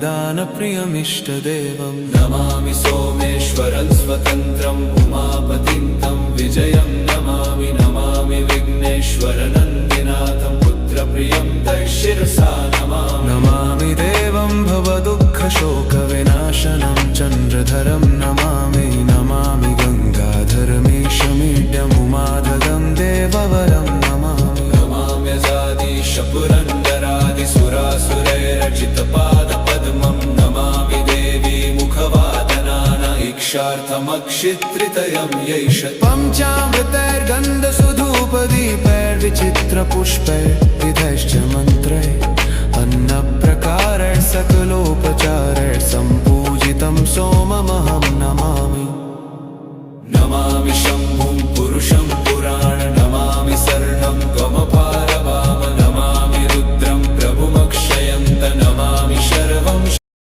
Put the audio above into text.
दानप्रियमिष्टदेवं नमामि सोमेश्वरं स्वतन्त्रम् उमापतिं तं विजयं नमामि नमामि विघ्नेश्वरनन्दिनाथं पुत्रप्रियं तैशिरसा नमामि नमामि देवं भवदुःखशोकविनाशनं चन्द्रधरं नमामि नमामि गङ्गाधरमीशमीड्यमुमाधगं देववरं नमामि नमाम्यजादीश पुरन्दरादिसुरासुरैरचितपादपद्मं नमामि देवी मुखवादनान इक्षार्थमक्षित्रितयं यैष पञ्चामृतैर्गन्धसुधूपदीपैर्विचित्रपुष्पैर्विधैश्च मन्त्रैः अन्नप्रकारैः सकलोपचारैः